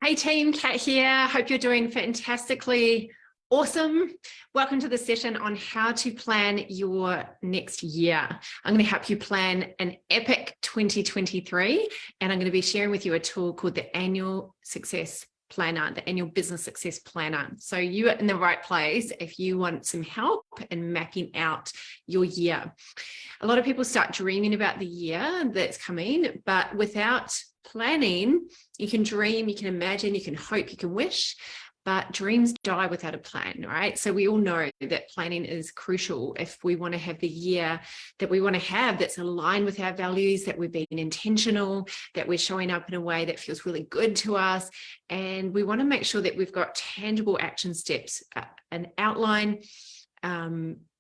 Hey team, Kat here. Hope you're doing fantastically awesome. Welcome to the session on how to plan your next year. I'm going to help you plan an epic 2023, and I'm going to be sharing with you a tool called the Annual Success Planner, the Annual Business Success Planner. So you are in the right place if you want some help in mapping out your year. A lot of people start dreaming about the year that's coming, but without planning, you can dream, you can imagine, you can hope, you can wish, but dreams die without a plan, right? So we all know that planning is crucial if we want to have the year that we want to have that's aligned with our values, that we're being intentional, that we're showing up in a way that feels really good to us. And we want to make sure that we've got tangible action steps, an outline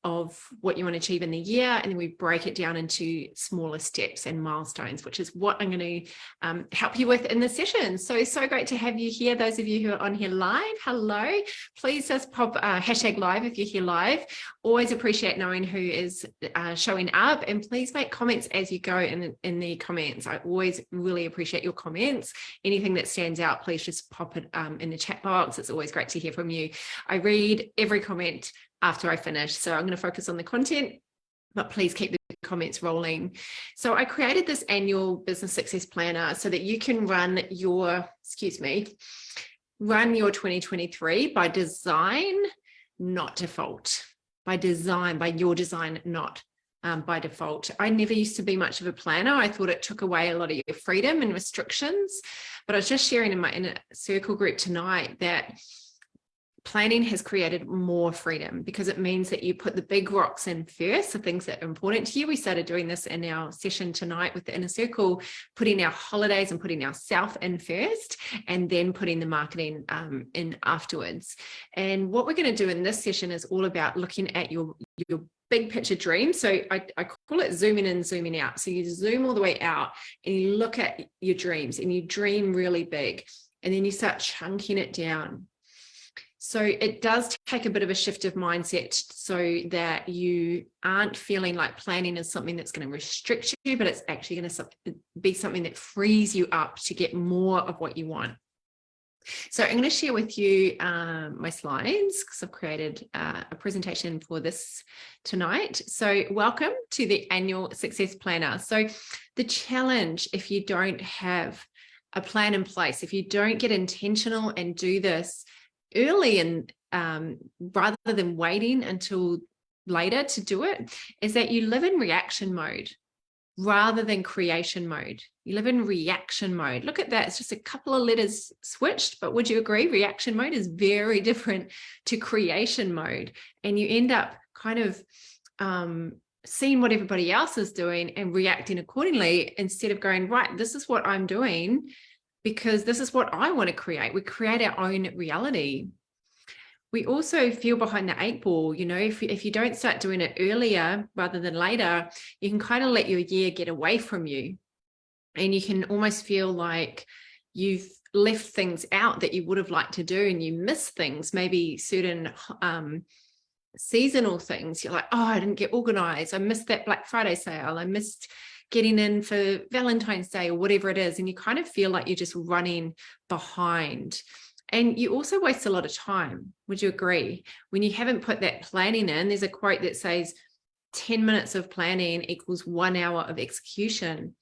of what you want to achieve in the year, and then we break it down into smaller steps and milestones, which is what I'm going to help you with in the session. So great to have you here. Those of you who are on here live, hello. Please just pop hashtag live if you're here live. Always appreciate knowing who is showing up, and please make comments as you go in the comments. I always really appreciate your comments. Anything that stands out, please just pop it in the chat box. It's always great to hear from you. I read every comment after I finish. So I'm going to focus on the content, but please keep the comments rolling. So I created this annual business success planner so that you can run your 2023 by design, not default. By design, by your design, not by default. I never used to be much of a planner. I thought it took away a lot of your freedom and restrictions, but I was just sharing in my inner circle group tonight that planning has created more freedom, because it means that you put the big rocks in first, the things that are important to you. We started doing this in our session tonight with the inner circle, putting our holidays and putting ourselves in first, and then putting the marketing in afterwards. And what we're going to do in this session is all about looking at your big picture dream. So I call it zooming in, zooming out. So you zoom all the way out and you look at your dreams and you dream really big, and then you start chunking it down. So it does take a bit of a shift of mindset so that you aren't feeling like planning is something that's going to restrict you, but it's actually going to be something that frees you up to get more of what you want. So I'm going to share with you my slides, because I've created a presentation for this tonight. So welcome to the Annual Success Planner. So the challenge, if you don't have a plan in place, if you don't get intentional and do this early and rather than waiting until later to do it, is that you live in reaction mode rather than creation mode. You live in reaction mode. Look at that. It's just a couple of letters switched, but would you agree? Reaction mode is very different to creation mode. And you end up kind of seeing what everybody else is doing and reacting accordingly, instead of going, right, this is what I'm doing, because this is what I want to create. We create our own reality. We also feel behind the eight ball. You know, if you don't start doing it earlier rather than later, you can kind of let your year get away from you. And you can almost feel like you've left things out that you would have liked to do, and you miss things, maybe certain seasonal things. You're like, oh, I didn't get organized. I missed that Black Friday sale. I missed getting in for Valentine's Day or whatever it is. And you kind of feel like you're just running behind. And you also waste a lot of time. Would you agree? When you haven't put that planning in, there's a quote that says 10 minutes of planning equals 1 hour of execution.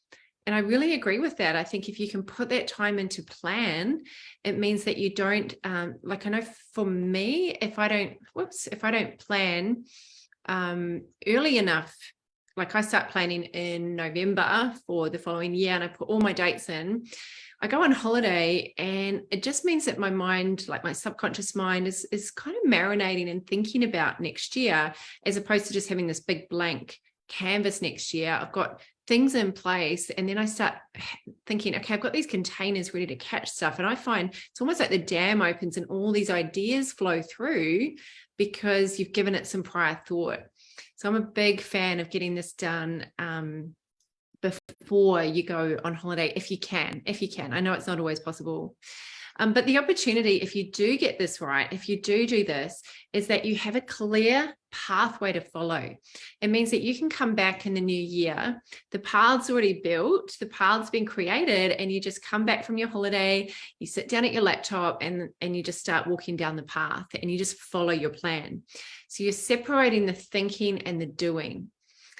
And I really agree with that. I think if you can put that time into plan, it means that you don't, like I know for me, if I don't plan early enough, like I start planning in November for the following year and I put all my dates in, I go on holiday, and it just means that my mind, like my subconscious mind, is kind of marinating and thinking about next year, as opposed to just having this big blank canvas next year. I've got things in place, and then I start thinking, okay, I've got these containers ready to catch stuff. And I find it's almost like the dam opens and all these ideas flow through because you've given it some prior thought. So I'm a big fan of getting this done before you go on holiday, if you can. I know it's not always possible. But the opportunity, if you do get this right, if you do this, is that you have a clear pathway to follow. It means that you can come back in the new year, the path's already built, the path's been created, and you just come back from your holiday, you sit down at your laptop and you just start walking down the path and you just follow your plan. So you're separating the thinking and the doing.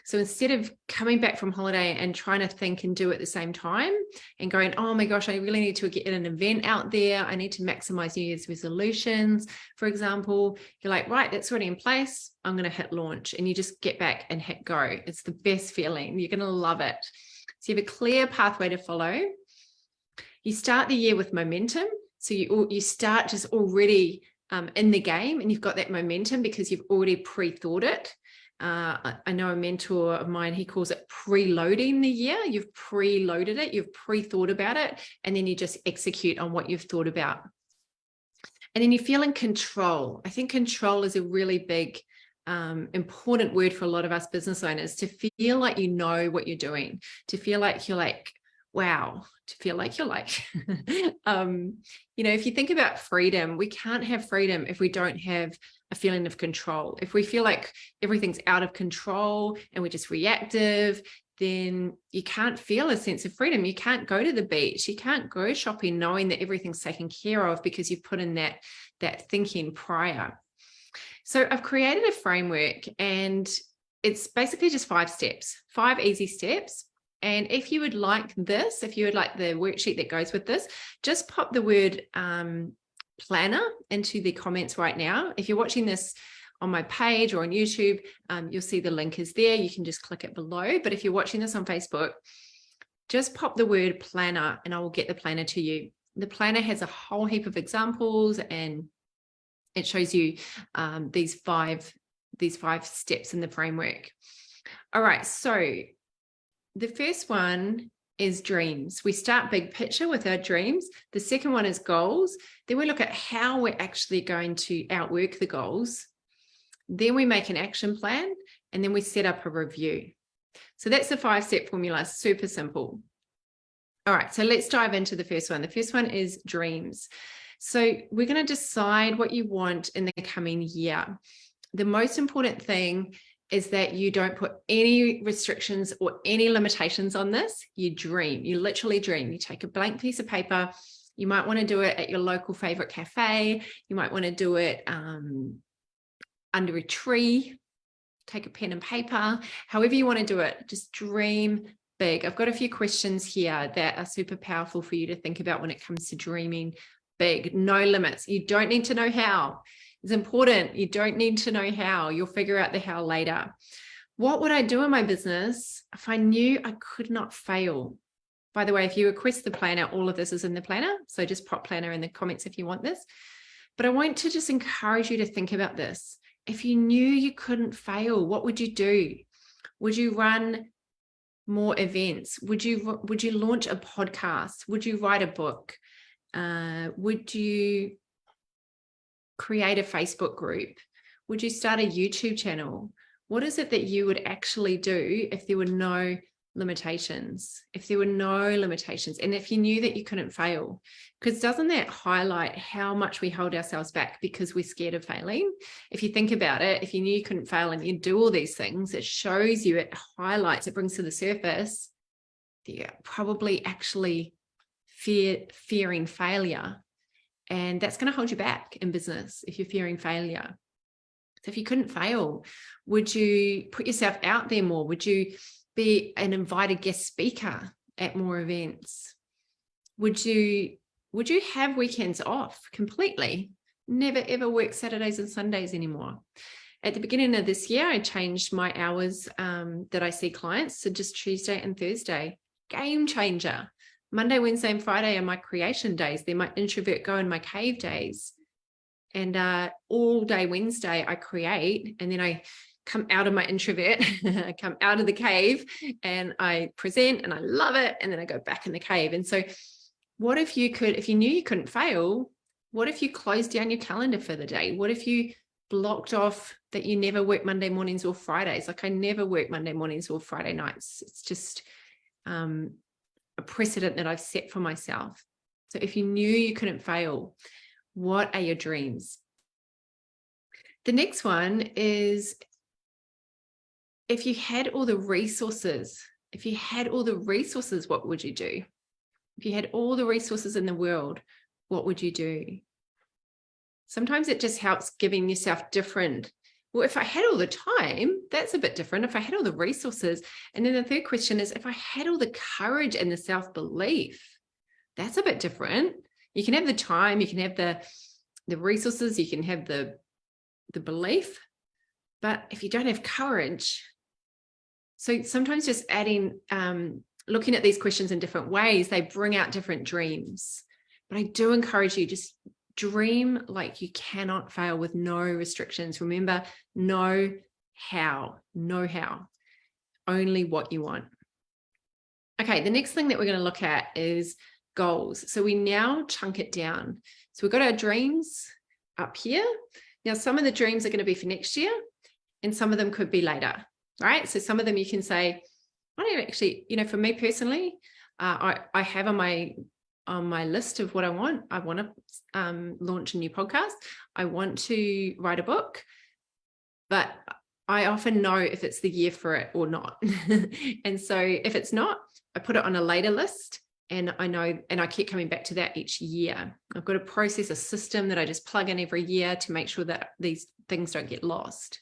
So instead of coming back from holiday and trying to think and do at the same time and going, oh my gosh, I really need to get an event out there. I need to maximize New Year's resolutions, for example. You're like, right, that's already in place. I'm going to hit launch. And you just get back and hit go. It's the best feeling. You're going to love it. So you have a clear pathway to follow. You start the year with momentum. So you start just already in the game, and you've got that momentum because you've already pre-thought it. I know a mentor of mine, he calls it preloading the year. You've preloaded it, you've pre-thought about it, and then you just execute on what you've thought about. And then you feel in control. I think control is a really big, important word for a lot of us business owners, to feel like you know what you're doing, to feel like you're like, wow, to feel like you're like, you know, if you think about freedom, we can't have freedom if we don't have a feeling of control. If we feel like everything's out of control and we're just reactive, then you can't feel a sense of freedom. You can't go to the beach. You can't go shopping knowing that everything's taken care of because you've put in that thinking prior. So I've created a framework, and it's basically just 5 steps, 5 easy steps. And if you would like this, if you would like the worksheet that goes with this, just pop the word planner into the comments right now. If you're watching this on my page or on YouTube, you'll see the link is there. You can just click it below. But if you're watching this on Facebook, just pop the word planner and I will get the planner to you. The planner has a whole heap of examples, and it shows you these five steps in the framework. All right, so the first one is dreams. We start big picture with our dreams. The second one is goals. Then we look at how we're actually going to outwork the goals. Then we make an action plan, and then we set up a review. So that's the 5-step formula, super simple. All right, so let's dive into the first one. The first one is dreams. So we're going to decide what you want in the coming year. The most important thing is that you don't put any restrictions or any limitations on this. You dream, you literally dream. You take a blank piece of paper. You might want to do it at your local favorite cafe. You might want to do it under a tree. Take a pen and paper, however you want to do it. Just dream big. I've got a few questions here that are super powerful for you to think about when it comes to dreaming big. No limits. You don't need to know how. It's important. You don't need to know how. You'll figure out the how later. What would I do in my business if I knew I could not fail? By the way, if you request the planner, all of this is in the planner. So just pop planner in the comments if you want this. But I want to just encourage you to think about this. If you knew you couldn't fail, what would you do? Would you run more events? Would you launch a podcast? Would you write a book? Would you create a Facebook group? Would you start a YouTube channel? What is it that you would actually do if there were no limitations? If there were no limitations, and if you knew that you couldn't fail? Because doesn't that highlight how much we hold ourselves back because we're scared of failing? If you think about it, if you knew you couldn't fail and you do all these things, it shows you, it highlights, it brings to the surface that you're probably actually fearing failure. And that's going to hold you back in business if you're fearing failure. So if you couldn't fail, would you put yourself out there more? Would you be an invited guest speaker at more events? Would you have weekends off completely? Never ever work Saturdays and Sundays anymore. At the beginning of this year, I changed my hours that I see clients to just Tuesday and Thursday. Game changer. Monday, Wednesday, and Friday are my creation days. They're my introvert go in my cave days. And all day Wednesday I create, and then I come out of my introvert, I come out of the cave and I present and I love it. And then I go back in the cave. And so what if you knew you couldn't fail, what if you closed down your calendar for the day? What if you blocked off that you never work Monday mornings or Fridays? Like I never work Monday mornings or Friday nights. It's just a precedent that I've set for myself. So if you knew you couldn't fail, what are your dreams? The next one is, if you had all the resources, what would you do? If you had all the resources in the world, what would you do? Sometimes it just helps giving yourself different. Well, if I had all the time, that's a bit different. If I had all the resources. And then the third question is, if I had all the courage and the self-belief, that's a bit different. You can have the time, you can have the resources, you can have the belief, but if you don't have courage. So sometimes just adding, looking at these questions in different ways, they bring out different dreams. But I do encourage you, just dream like you cannot fail with no restrictions. Remember, no how, only what you want. Okay, the next thing that we're going to look at is goals. So we now chunk it down. So we've got our dreams up here. Now, some of the dreams are going to be for next year, and some of them could be later, right? So some of them you can say, I don't actually, for me personally, I have on my list of what I want. I want to launch a new podcast. I want to write a book, but I often know if it's the year for it or not. And so if it's not, I put it on a later list, and I know, and I keep coming back to that each year. I've got a process, a system that I just plug in every year to make sure that these things don't get lost.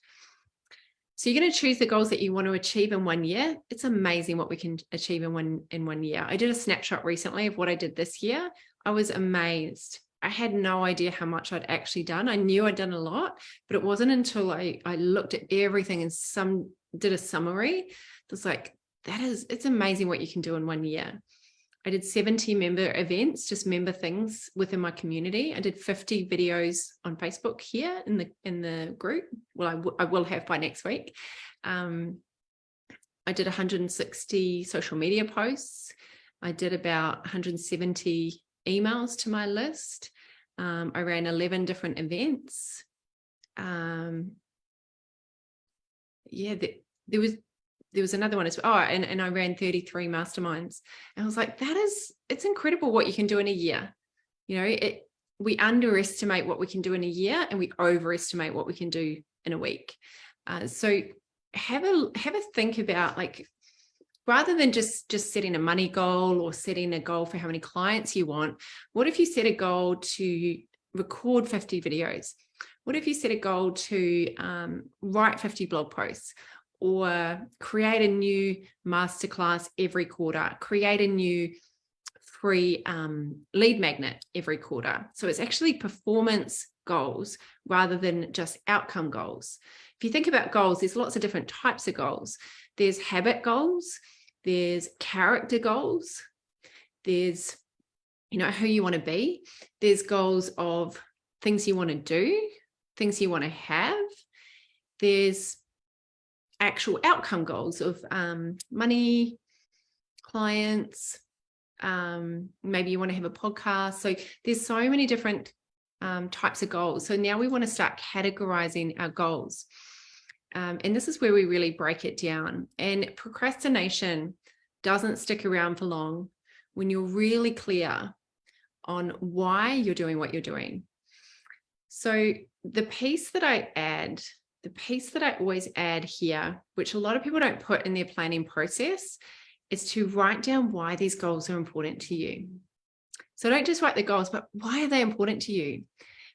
So you're going to choose the goals that you want to achieve in 1 year. It's amazing what we can achieve in one year. I did a snapshot recently of what I did this year. I was amazed. I had no idea how much I'd actually done. I knew I'd done a lot, but it wasn't until I looked at everything and did a summary. It's like, it's amazing what you can do in 1 year. I did 70 member events, just member things within my community. I did 50 videos on Facebook here in the group. Well, I will have by next week. I did 160 social media posts. I did about 170 emails to my list. I ran 11 different events. There was another one as well. Oh, and I ran 33 masterminds. And I was like, it's incredible what you can do in a year. We underestimate what we can do in a year, and we overestimate what we can do in a week. So have a think about, like, rather than just setting a money goal or setting a goal for how many clients you want, what if you set a goal to record 50 videos? What if you set a goal to write 50 blog posts? Or create a new masterclass every quarter, create a new free lead magnet every quarter. So it's actually performance goals rather than just outcome goals. If you think about goals, there's lots of different types of goals. There's habit goals, there's character goals, there's, who you want to be. There's goals of things you want to do, things you want to have. There's actual outcome goals of money, clients, maybe you want to have a podcast. So there's so many different types of goals. So now we want to start categorizing our goals. And this is where we really break it down. And procrastination doesn't stick around for long when you're really clear on why you're doing what you're doing. So the piece that I always add here, which a lot of people don't put in their planning process, is to write down why these goals are important to you. So don't just write the goals, but why are they important to you?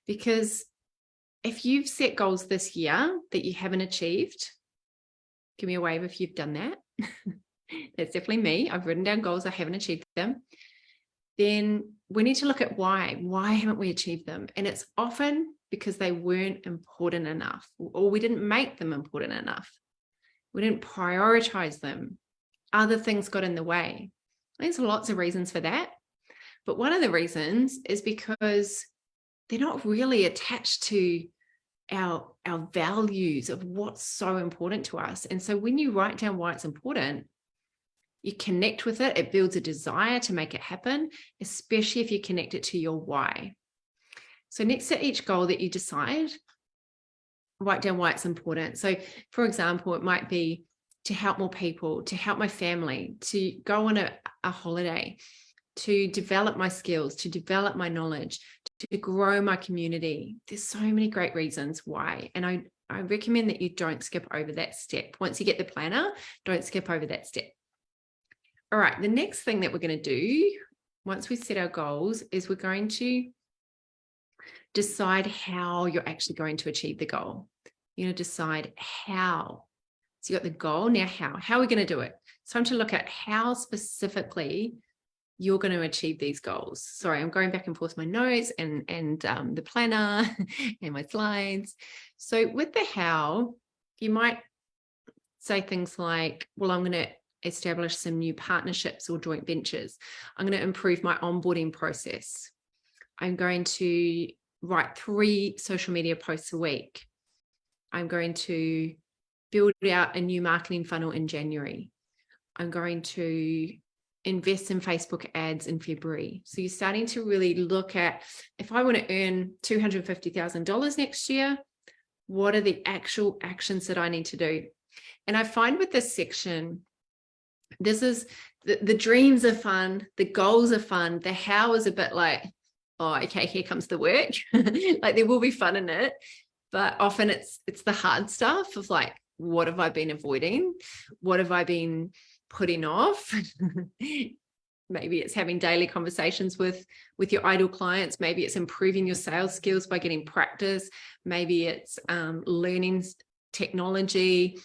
Because if you've set goals this year that you haven't achieved, give me a wave if you've done that. That's definitely me. I've written down goals, I haven't achieved them. Then we need to look at why. Why haven't we achieved them? And it's often because they weren't important enough, or we didn't make them important enough. We didn't prioritize them. Other things got in the way. There's lots of reasons for that. But one of the reasons is because they're not really attached to our values of what's so important to us. And so when you write down why it's important, you connect with it, it builds a desire to make it happen, especially if you connect it to your why. So next to each goal that you decide, write down why it's important. So for example, it might be to help more people, to help my family, to go on a holiday, to develop my skills, to develop my knowledge, to grow my community. There's so many great reasons why. And I recommend that you don't skip over that step. Once you get the planner, don't skip over that step. All right, the next thing that we're going to do once we set our goals is we're going to decide how you're actually going to achieve the goal. You're going to decide how. So you got the goal, now how? How are we going to do it? It's time to look at how specifically you're going to achieve these goals. Sorry, I'm going back and forth my notes and the planner and my slides. So with the how, you might say things like, well, I'm going to establish some new partnerships or joint ventures. I'm going to improve my onboarding process. I'm going to write 3 social media posts a week. I'm going to build out a new marketing funnel in January. I'm going to invest in Facebook ads in February. So you're starting to really look at, if I want to earn $250,000 next year, what are the actual actions that I need to do? And I find with this section, this is the dreams are fun, the goals are fun, the how is a bit like, oh, okay, here comes the work. Like there will be fun in it, but often it's the hard stuff of like, what have I been avoiding? What have I been putting off? Maybe it's having daily conversations with your ideal clients. Maybe it's improving your sales skills by getting practice. Maybe it's learning technology.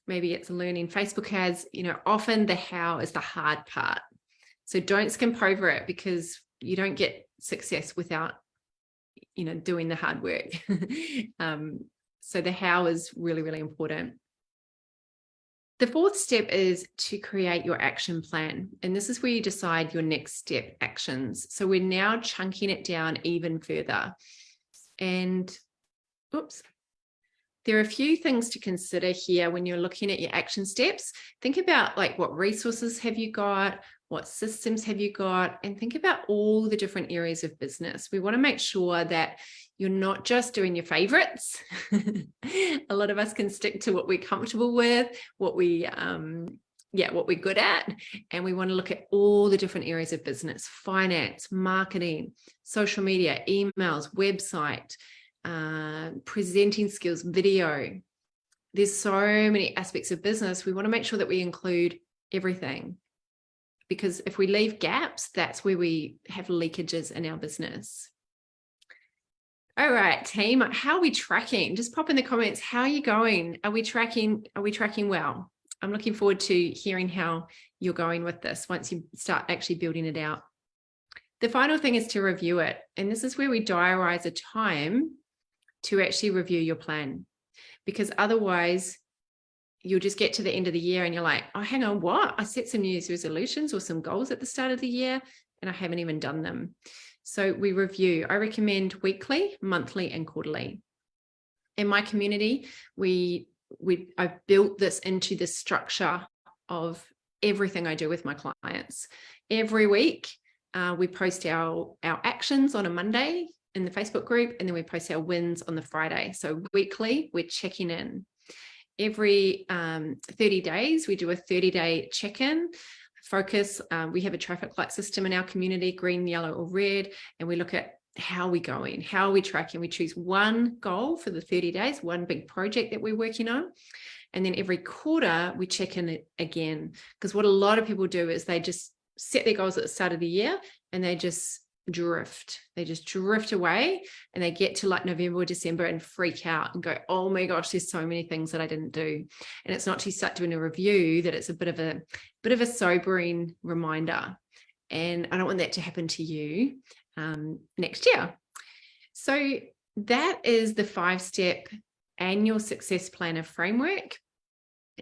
Maybe it's learning Facebook ads. You know, often the how is the hard part. So don't skimp over it, because you don't get success without, you know, doing the hard work. So the how is really, really important. The 4th step is to create your action plan. And this is where you decide your next step actions. So we're now chunking it down even further. And oops, there are a few things to consider here when you're looking at your action steps. Think about like, what resources have you got? What systems have you got? And think about all the different areas of business. We want to make sure that you're not just doing your favorites. A lot of us can stick to what we're comfortable with, what we're good at. And we want to look at all the different areas of business: finance, marketing, social media, emails, website, presenting skills, video. There's so many aspects of business. We want to make sure that we include everything, because if we leave gaps, that's where we have leakages in our business. All right, team, how are we tracking? Just pop in the comments. How are you going? Are we tracking well? I'm looking forward to hearing how you're going with this once you start actually building it out. The final thing is to review it. And this is where we diarize a time to actually review your plan, because otherwise you'll just get to the end of the year and you're like, oh, hang on, what? I set some New Year's resolutions or some goals at the start of the year and I haven't even done them. So we review. I recommend weekly, monthly, and quarterly. In my community, I've built this into the structure of everything I do with my clients. Every week, we post our actions on a Monday in the Facebook group, and then we post our wins on the Friday. So weekly, we're checking in. Every 30 days, we do a 30-day check-in. Focus. We have a traffic light system in our community, green, yellow, or red, and we look at how are we going, how are we tracking. We choose one goal for the 30 days, one big project that we're working on, and then every quarter we check in again, because what a lot of people do is they just set their goals at the start of the year and they just drift. They just drift away, and they get to like November or December and freak out and go, oh my gosh, there's so many things that I didn't do. And it's not till you start doing a review that it's a bit of a sobering reminder. And I don't want that to happen to you next year. So that is the 5-step annual success planner framework.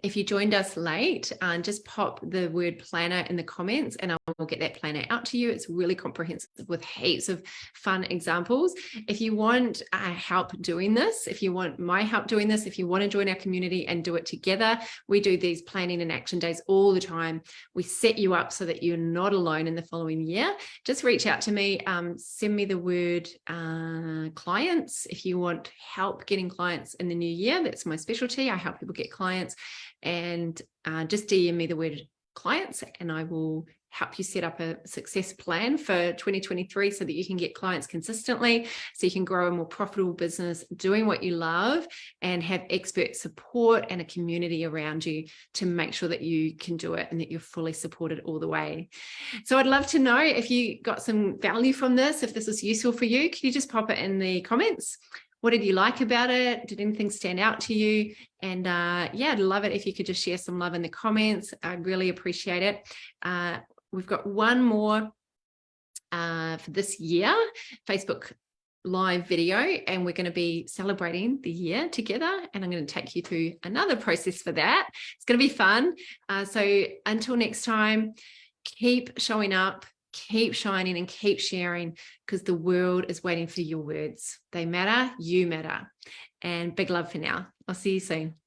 If you joined us late, just pop the word planner in the comments and I will get that planner out to you. It's really comprehensive with heaps of fun examples. If you want help doing this, if you want my help doing this, if you want to join our community and do it together, we do these planning and action days all the time. We set you up so that you're not alone in the following year. Just reach out to me, send me the word clients. If you want help getting clients in the new year, that's my specialty. I help people get clients. And just DM me the word clients and I will help you set up a success plan for 2023 so that you can get clients consistently, so you can grow a more profitable business doing what you love and have expert support and a community around you to make sure that you can do it and that you're fully supported all the way. So I'd love to know if you got some value from this, if this was useful for you. Can you just pop it in the comments? What did you like about it? Did anything stand out to you? And yeah, I'd love it if you could just share some love in the comments. I'd really appreciate it. We've got one more for this year, Facebook live video, and we're going to be celebrating the year together, and I'm going to take you through another process for that. It's going to be fun. So until next time, keep showing up, keep shining, and keep sharing, because the world is waiting for your words. They matter, you matter. And big love for now. I'll see you soon.